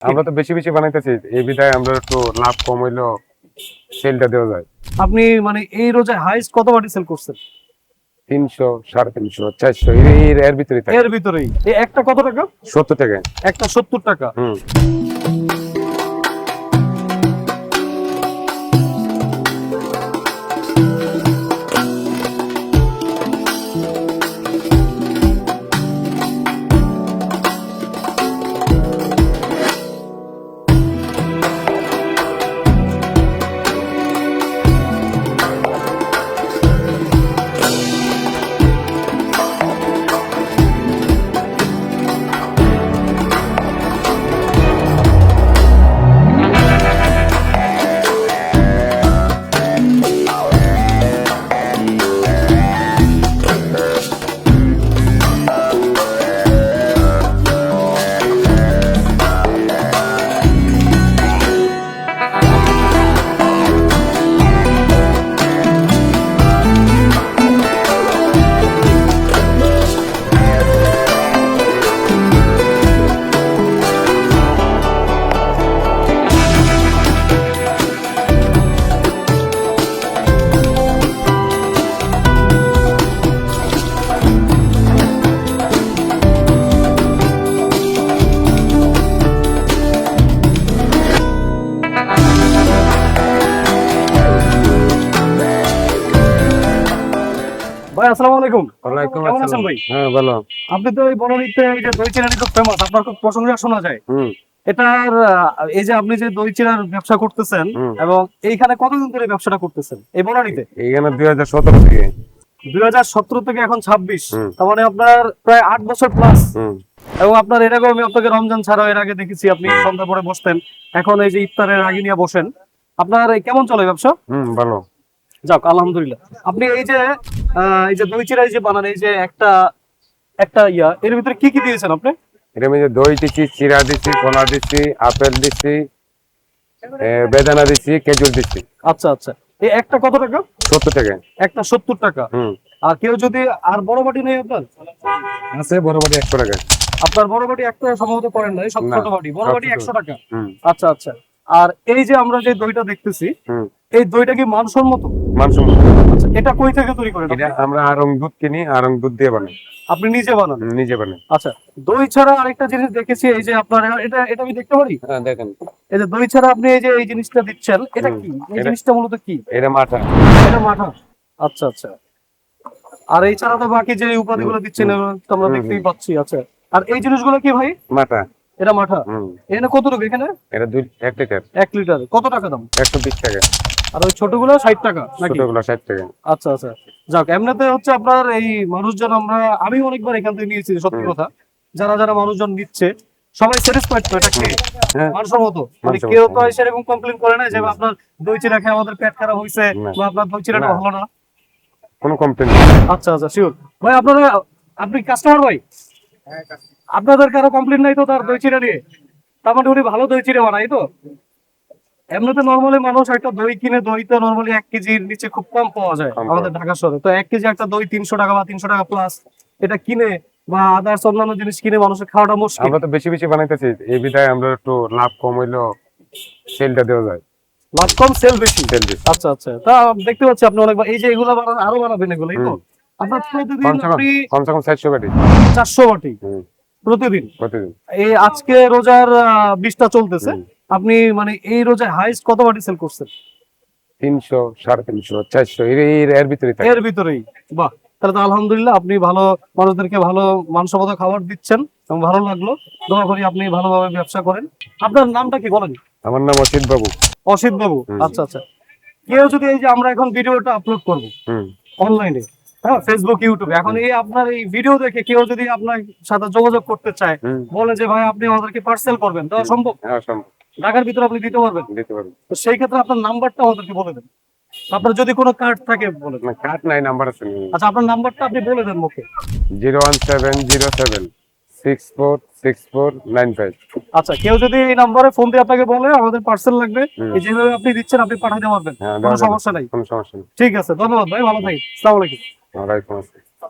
আমরা তো বেশি বেশি বানাইতেছি, এই বিধায় আমরা একটু লাভ কম হইলেও সেলটা দেওয়া যায়। আপনি মানে এই রোজায় হাইস্ট কত বাটি সেল করছেন? 300, 350, 400 এর ভিতরে থাকে। এর ভিতরেই এই একটা কত টাকা? 70 টাকা। একটা 70 টাকা। হুম। ভাই আসসালামু আলাইকুম। ওয়ালাইকুম কেমন আছেন আসসালাম। ভাই? হ্যাঁ ভালো। আপনি তো এই বনানীতে এই যে দই চিড়ানি খুব ফেমাস, আপনার খুব প্রশংসা শোনা যায়। হুম এটার এই যে আপনি যে দই চিড়ার ব্যবসা করতেছেন হুম। এবং এইখানে কতদিন ধরে ব্যবসাটা করতেছেন এই বনানীতে? এইখানে 2017 থেকে। 2017 থেকে এখন 26, হুম। তার মানে আপনার প্রায় 8 বছর প্লাস। হুম এবং আপনার এর আগে আমি আপনাকে রমজান ছাড়াও এর আগে দেখেছি আপনি সন্ধ্যা পরে বসতেন, এখন এই যে ইফতারের আগে নিয়ে বসেন। আপনার এই কেমন চলে ব্যবসা? ভালো। যাক আলহামদুলিল্লাহ। আপনি এই যে দই চিড়া এই যে বানান, এই যে একটা একটা এর ভিতরে কি কি দিয়েছেন আপনি? এর মধ্যে দই দিচ্ছি, চিরা দিচ্ছি, কলা দিচ্ছি, আপেল দিচ্ছি, বেদানা দিচ্ছি, খেজুর দিচ্ছি। আচ্ছা আচ্ছা, এই একটা কত টাকা? 70 টাকা। একটা 70 টাকা। হুম। আর কেউ যদি আর বড় বাটি নেই আপনার? আছে বড় বাটি 100 টাকা। আপনার বড় বাটি একটা সম্ভবত করেন না, এই সব না, ছোট বাটি, বড় সব বাটি ছোট। 100 টাকা। হুম আচ্ছা আচ্ছা। আর এই যে আমরা যে দইটা দেখতেছি, হুম। এই দইটা কি মানসম্মত? মানসম্মত। আচ্ছা, এটা কই থেকে তৈরি করেন এটা আপনি? আমরা আরং দুধ কিনি, আরং দুধ দিয়ে বানাই। আপনি নিজে বানান? নিজে বানাই। আচ্ছা, দই ছাড়া আরেকটা জিনিস দেখেছি, এই যে আপনার এটা এটা আমি দেখতে পারি? হ্যাঁ দেখেন। এই যে দই ছাড়া আপনি এই যে এই জিনিসটা দিচ্ছেন, এটা হুম, কি? এই এটা- জিনিসটা মূলত কি? এটা মাথা। এটা মাঠা। আচ্ছা আচ্ছা। আর এই ছাড়া তো বাকি যে উপাধিগুলো দিচ্ছেন এগুলো তো আমরা হুম, দেখতেই পাচ্ছি। আচ্ছা, আর এই জিনিসগুলো কি ভাই? মাথা। এটা মাঠা। হুম। এখানে কত টাকা এখানে? এটা 1 লিটার। 1 লিটার কত টাকা দাম? 120 টাকা। আর ওই ছোটগুলো 60 টাকা নাকি? ছোটগুলো 60 টাকা। আচ্ছা আচ্ছা। যাক, এমনিতে হচ্ছে আপনার এই মানুষজন, আমি অনেকবার এখান থেকে নিয়েছি, সত্যি কথা। যারা যারা মানুষজন নিচ্ছে সবাই স্যাটিসফাইড তো এটা খেয়ে? হ্যাঁ। মানসম্মত? মানে মানসম্মত। কেউ তো সেরকম কমপ্লেন করে না যে আপনার দই চিড়া খেয়ে আমাদের পেট খারাপ হয়েছে না। বা আপনার দই চিড়াটা না। ভালো না? কোনো কমপ্লেন আচ্ছা আচ্ছা, শিওর ভাই। আপনি কাস্টমার ভাই? আপনাদের কারো কমপ্লেন নাই তো তার দই চিড়া নিয়ে? তার মানে উনি ভালো দই চিড়া বানায় তো? এমনিতে নরমালি মানুষ একটা দই কিনে, দই তো নরমালি 1 কেজির নিচে খুব কম পাওয়া যায় কম আমাদের ঢাকা শহরে। তো 1 কেজি একটা দই 300 টাকা বা 300 টাকা প্লাস, এটা কিনে বা আদার্স অন্যান্য জিনিস কিনে মানুষের খাওয়াটা মুশকিল। আমরা তো বেশি বেশি বানাইতেছি, এই বিধায় আমরা একটু লাভ কম হইলেও সেলটা দেওয়া যায়। লাভ কম সেল বেশি। সেল বেশি। আচ্ছা আচ্ছা। তা দেখতে পাচ্ছি আপনি অনেকবার এই যে এগুলো আরো বানাবেন এগুলো, এই তো? আপনার প্রতিদিন কমসে কম আপনি 400 বাটি। 400 বাটি হুম, প্রতিদিন? প্রতিদিন। এই আজকে রোজার 20টা চলতেছে, হুম। আপনি মানে এই রোজায় হাইস্ট কত বাটি সেল করছেন? 300, 350, 400 এর ভিতরে থাকে। এর ভিতরেই? বাহ, তাহলে তো আলহামদুলিল্লাহ আপনি ভালো মানুষদেরকে ভালো মানসম্মত খাবার দিচ্ছেন এবং ভালো লাগলো। দোয়া করি আপনি ভালোভাবে ব্যবসা করেন। আপনার নামটা কি বলেন? আমার নাম অসিত বাবু। অসিত বাবু। হুম। আচ্ছা আচ্ছা। কেউ যদি এই যে আমরা এখন ভিডিওটা আপলোড করব হুম অনলাইনে, হ্যাঁ, ফেসবুক ইউটিউবে, এখন এই আপনার এই ভিডিও দেখে কেউ যদি আপনার সাথে যোগাযোগ করতে চায়, হুম। বলে যে ভাই আপনি আমাদেরকে পার্সেল করবেন, দেওয়া সম্ভব? হ্যাঁ সম্ভব। ঢাকার ভিতরে আপনি দিতে পারবেন? দিতে পারবো। তো সেই ক্ষেত্রে আপনার নাম্বারটা আমাদেরকে বলে দেন। আপনার যদি কোনো কার্ড থাকে বলে দেন। না কার্ড নাই, নাম্বার আছে। আচ্ছা, আপনার নাম্বারটা আপনি বলে দেন মুখে। 01707646495। আচ্ছা, কেউ যদি এই নাম্বারে ফোন দিয়ে আপনাকে বলে আমাদের পার্সেল লাগবে, হুম। এই যেভাবে আপনি দিচ্ছেন আপনি পাঠাতে পারবেন, হ্যাঁ কোনো দেওয়া যাবে। সমস্যা নাই। কোনো সমস্যা নেই। ঠিক আছে, ধন্যবাদ ভাই, ভালো থাকেন। আসসালামু আলাইকুম। ওয়ালাইকুম আসসালাম।